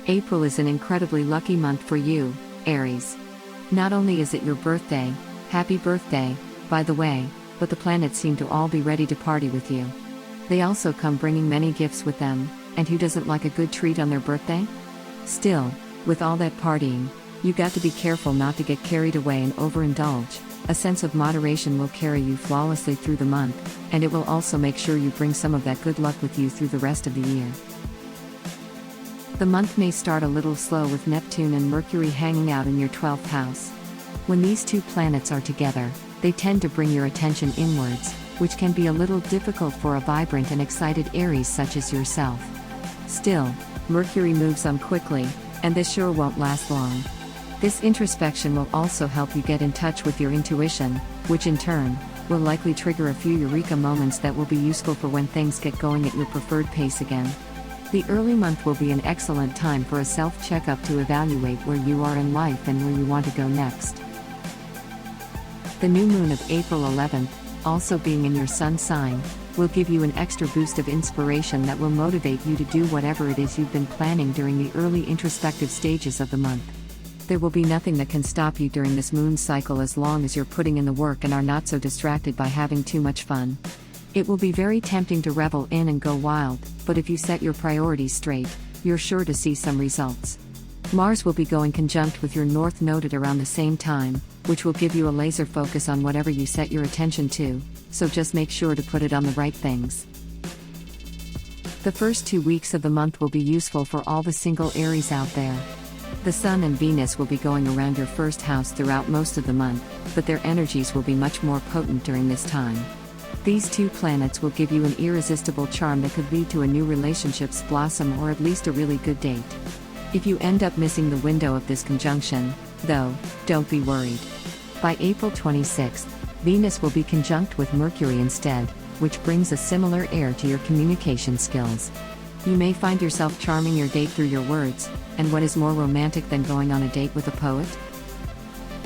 April is an incredibly lucky month for you, Aries. Not only is it your birthday, happy birthday, by the way, but the planets seem to all be ready to party with you. They also come bringing many gifts with them, and who doesn't like a good treat on their birthday? Still, with all that partying, you got to be careful not to get carried away and overindulge. A sense of moderation will carry you flawlessly through the month, and it will also make sure you bring some of that good luck with you through the rest of the year. The month may start a little slow with Neptune and Mercury hanging out in your 12th house. When these two planets are together, they tend to bring your attention inwards, which can be a little difficult for a vibrant and excited Aries such as yourself. Still, Mercury moves on quickly, and this sure won't last long. This introspection will also help you get in touch with your intuition, which in turn, will likely trigger a few eureka moments that will be useful for when things get going at your preferred pace again. The early month will be an excellent time for a self-checkup to evaluate where you are in life and where you want to go next. The new moon of April 11th, also being in your sun sign, will give you an extra boost of inspiration that will motivate you to do whatever it is you've been planning during the early introspective stages of the month. There will be nothing that can stop you during this moon cycle as long as you're putting in the work and are not so distracted by having too much fun. It will be very tempting to revel in and go wild, but if you set your priorities straight, you're sure to see some results. Mars will be going conjunct with your North Node at around the same time, which will give you a laser focus on whatever you set your attention to, so just make sure to put it on the right things. The first 2 weeks of the month will be useful for all the single Aries out there. The Sun and Venus will be going around your first house throughout most of the month, but their energies will be much more potent during this time. These two planets will give you an irresistible charm that could lead to a new relationship's blossom or at least a really good date. If you end up missing the window of this conjunction, though, don't be worried. By April 26th, Venus will be conjunct with Mercury instead, which brings a similar air to your communication skills. You may find yourself charming your date through your words, and what is more romantic than going on a date with a poet?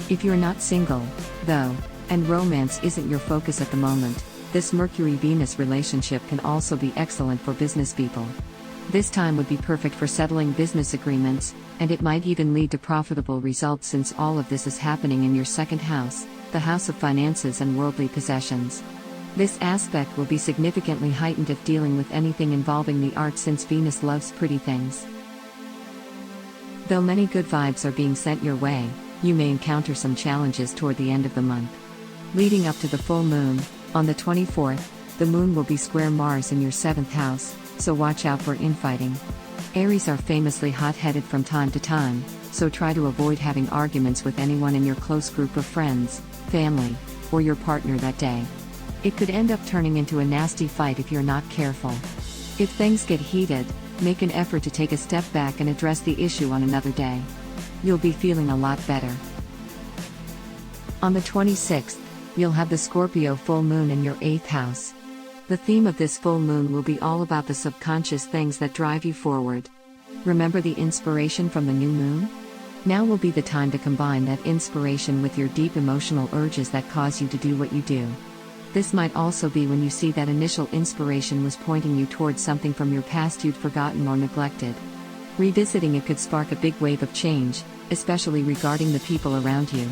If you're not single, though, and romance isn't your focus at the moment, this Mercury-Venus relationship can also be excellent for business people. This time would be perfect for settling business agreements, and it might even lead to profitable results since all of this is happening in your second house, the house of finances and worldly possessions. This aspect will be significantly heightened if dealing with anything involving the arts since Venus loves pretty things. Though many good vibes are being sent your way, you may encounter some challenges toward the end of the month. Leading up to the full moon, on the 24th, the moon will be square Mars in your 7th house, so watch out for infighting. Aries are famously hot-headed from time to time, so try to avoid having arguments with anyone in your close group of friends, family, or your partner that day. It could end up turning into a nasty fight if you're not careful. If things get heated, make an effort to take a step back and address the issue on another day. You'll be feeling a lot better. On the 26th, you'll have the Scorpio full moon in your 8th house. The theme of this full moon will be all about the subconscious things that drive you forward. Remember the inspiration from the new moon? Now will be the time to combine that inspiration with your deep emotional urges that cause you to do what you do. This might also be when you see that initial inspiration was pointing you towards something from your past you'd forgotten or neglected. Revisiting it could spark a big wave of change, especially regarding the people around you.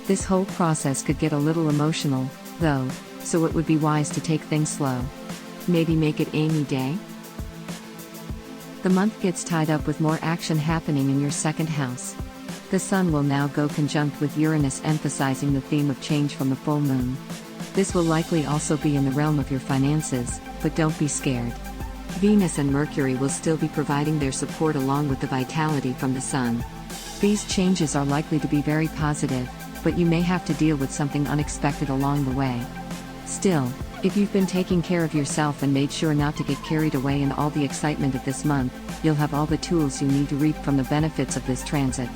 This whole process could get a little emotional, though, so it would be wise to take things slow. Maybe make it Amy Day? The month gets tied up with more action happening in your 2nd house. The Sun will now go conjunct with Uranus, emphasizing the theme of change from the full moon. This will likely also be in the realm of your finances, but don't be scared. Venus and Mercury will still be providing their support along with the vitality from the Sun. These changes are likely to be very positive, but you may have to deal with something unexpected along the way. Still, if you've been taking care of yourself and made sure not to get carried away in all the excitement of this month, you'll have all the tools you need to reap from the benefits of this transit.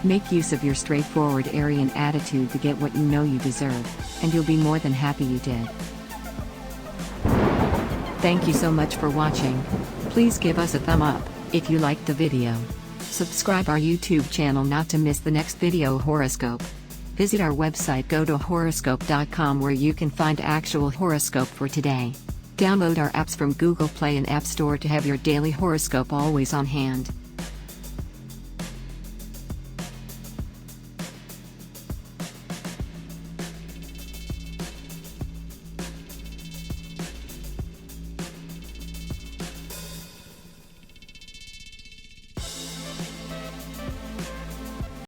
Make use of your straightforward Arian attitude to get what you know you deserve, and you'll be more than happy you did. Thank you so much for watching. Please give us a thumb up if you liked the video. Subscribe our YouTube channel not to miss the next video horoscope. Visit our website GoToHoroscope.com where you can find actual horoscope for today. Download our apps from Google Play and App Store to have your daily horoscope always on hand.